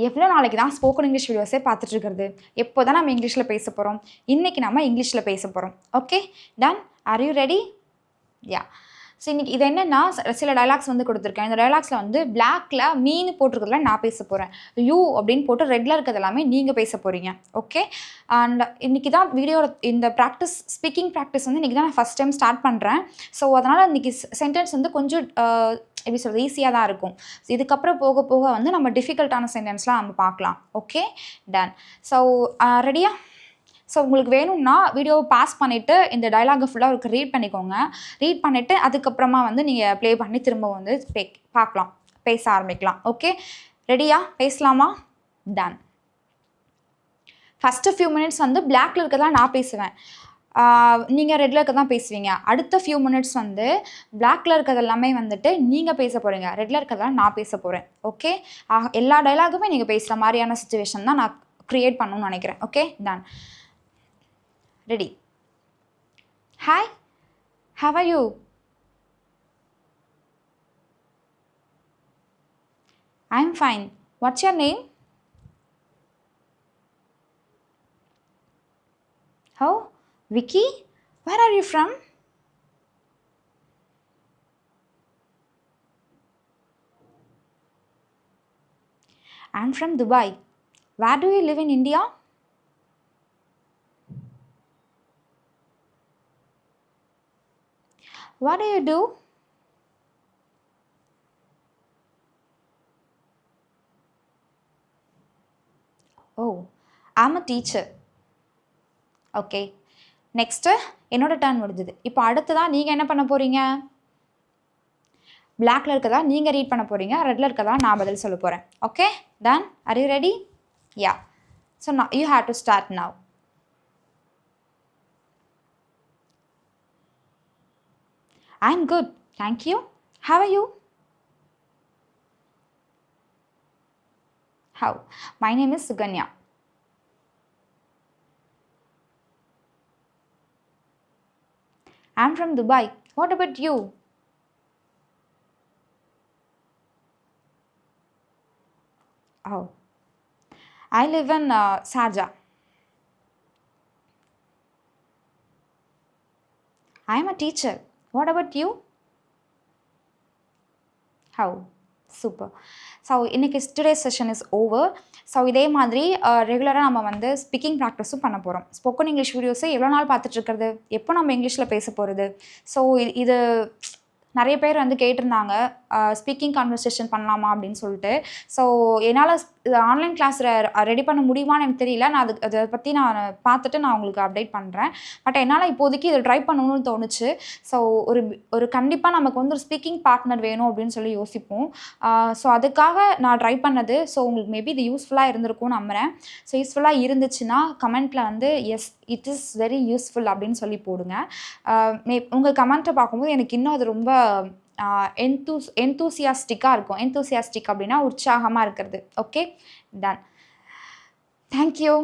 எவ்வளோ நாளைக்கு தான் ஸ்போக்கன் இங்கிலீஷ் வீடியோஸே பார்த்துட்டு இருக்கிறது? எப்போ தான் நம்ம இங்கிலீஷில் பேச போகிறோம்? இன்றைக்கி நம்ம இங்கிலீஷில் பேச போகிறோம். Okay, done. Are you ready? Yeah. So இன்றைக்கி இது என்னென்னா, சில டைலாக்ஸ் வந்து கொடுத்துருக்கேன். இந்த டைலாக்ஸில் வந்து பிளாக்ல மீன் போட்டிருக்கிறதுல நான் பேச போகிறேன். யூ அப்படின்னு போட்டு ரெட்டில் இருக்கிறது எல்லாமே நீங்கள் பேச போகிறீங்க. ஓகே, அண்ட் இன்றைக்கி தான் வீடியோ இந்த ப்ராக்டிஸ், ஸ்பீக்கிங் ப்ராக்டிஸ் வந்து இன்றைக்கி தான் நான் ஃபஸ்ட் டைம் ஸ்டார்ட் பண்ணுறேன். ஸோ அதனால் இன்றைக்கி சென்டென்ஸ் வந்து கொஞ்சம் எப்படி சொல்கிறது, ஈஸியாக தான் இருக்கும். இதுக்கப்புறம் போக போக வந்து நம்ம டிஃபிகல்ட்டான சென்டென்ஸ்லாம் நம்ம பார்க்கலாம். Okay, done. ஸோ ரெடியா? ஸோ உங்களுக்கு வேணும்னா வீடியோவை பாஸ் பண்ணிவிட்டு இந்த டைலாகை ஃபுல்லாக உங்களுக்கு ரீட் பண்ணிக்கோங்க. ரீட் பண்ணிவிட்டு அதுக்கப்புறமா வந்து நீங்கள் ப்ளே பண்ணி திரும்ப வந்து பார்க்கலாம், பேச ஆரம்பிக்கலாம். ஓகே, ரெடியா? பேசலாமா? டன். ஃபஸ்ட்டு ஃபியூ மினிட்ஸ் வந்து பிளாக்ல இருக்கிறதா நான் பேசுவேன், நீங்கள் ரெட்டில் இருக்க தான் பேசுவீங்க. அடுத்த ஃபியூ மினிட்ஸ் வந்து பிளாக்ல இருக்கிறது எல்லாமே வந்துட்டு நீங்கள் பேச போகிறீங்க, ரெட்டில் இருக்கிறதெல்லாம் நான் பேச போகிறேன். ஓகே, எல்லா டைலாகுமே நீங்கள் பேசுகிற மாதிரியான சுச்சுவேஷன் தான் நான் க்ரியேட் பண்ணணும்னு நினைக்கிறேன். Okay, done. Ready? Hi, how are you? I'm fine. What's your name? Oh, Vicky? Where are you from? I'm from Dubai. Where do you live in India? What do you do? Oh, I'm a teacher. Okay, next என்னோட turn முடிஞ்சுது. இப்போ அடுத்ததான் நீங்கள் என்ன பண்ண போகிறீங்க? பிளாக்ல இருக்கதா நீங்கள் ரீட் பண்ண போகிறீங்க, ரெட்டில் இருக்கதா நான் பதில் சொல்ல போகிறேன். Okay, done. Are you ready? Yeah. So you have to start now. I'm good, thank you. How are you? How? My name is Suganya. I'm from Dubai. What about you? Oh, I live in Sharjah. I'm a teacher. What about you? How? Super. So இன்றைக்கி today session is over. So இதே மாதிரி ரெகுலராக நம்ம வந்து speaking ப்ராக்டிஸும் பண்ண போகிறோம். Spoken English வீடியோஸை எவ்வளோ நாள் பார்த்துட்ருக்கிறது? எப்போ நம்ம இங்கிலீஷில் பேச போகிறது? ஸோ இது நிறைய பேர் வந்து கேட்டிருந்தாங்க, ஸ்பீக்கிங் கான்வர்சேஷன் பண்ணலாமா அப்படின்னு சொல்லிட்டு. ஸோ என்னால் ஆன்லைன் கிளாஸ் ரெடி பண்ண முடியுமான்னு எனக்கு தெரியல. நான் அதை பற்றி நான் பார்த்துட்டு நான் உங்களுக்கு அப்டேட் பண்ணுறேன். பட் என்னால் இப்போதைக்கு இதை ட்ரை பண்ணணும்னு தோணுச்சு. ஸோ ஒரு கண்டிப்பாக நமக்கு வந்து ஒரு ஸ்பீக்கிங் பார்ட்னர் வேணும் அப்படின்னு சொல்லி யோசிப்போம். ஸோ அதுக்காக நான் ட்ரை பண்ணது. ஸோ உங்களுக்கு மேபி இது யூஸ்ஃபுல்லாக இருந்திருக்கும்னு நம்புகிறேன். ஸோ யூஸ்ஃபுல்லாக இருந்துச்சுன்னா கமெண்ட்டில் வந்து S it is very useful அப்படின்னு சொல்லி போடுங்க. உங்கள் கமெண்ட்டை பார்க்கும்போது எனக்கு இன்னும் அது ரொம்ப என்தூசியாஸ்டிக்காக இருக்கும். என்தூசியாஸ்டிக் அப்படின்னா உற்சாகமாக இருக்கிறது. Okay, done. தேங்க்யூ.